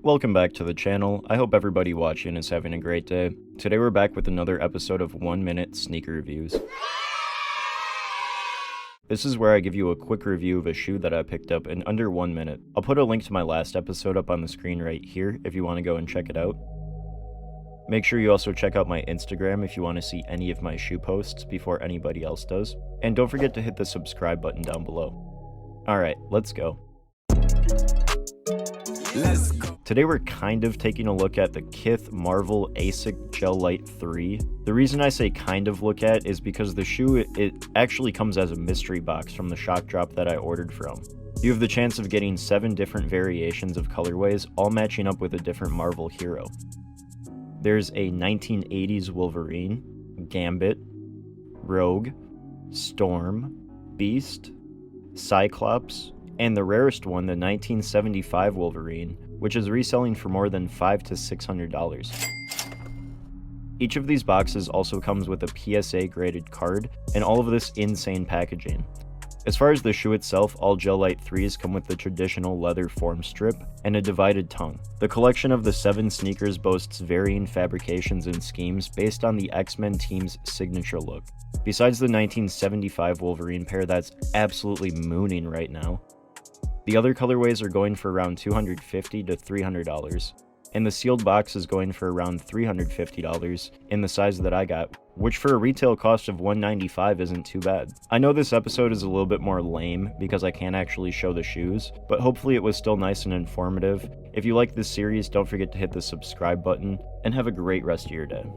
Welcome back to the channel. I hope everybody watching is having a great day. Today we're back with another episode of 1 Minute Sneaker Reviews. This is where I give you a quick review of a shoe that I picked up in under 1 minute. I'll put a link to my last episode up on the screen right here if you want to go and check it out. Make sure you also check out my Instagram if you want to see any of my shoe posts before anybody else does. And don't forget to hit the subscribe button down below. Alright, let's go. Today we're kind of taking a look at the Kith Marvel Asics Gel Lyte 3. The reason I say kind of look at is because the shoe, it actually comes as a mystery box from the shock drop that I ordered from. You have the chance of getting 7 different variations of colorways, all matching up with a different Marvel hero. There's a 1980s Wolverine, Gambit, Rogue, Storm, Beast, Cyclops, and the rarest one, the 1975 Wolverine, which is reselling for more than $500 to $600. Each of these boxes also comes with a PSA graded card, and all of this insane packaging. As far as the shoe itself, all Gel Lyte 3s come with the traditional leather form strip and a divided tongue. The collection of the 7 sneakers boasts varying fabrications and schemes based on the X-Men team's signature look. Besides the 1975 Wolverine pair that's absolutely mooning right now, the other colorways are going for around $250 to $300, and the sealed box is going for around $350 in the size that I got, which for a retail cost of $195 isn't too bad. I know this episode is a little bit more lame because I can't actually show the shoes, but hopefully it was still nice and informative. If you like this series, don't forget to hit the subscribe button, and have a great rest of your day.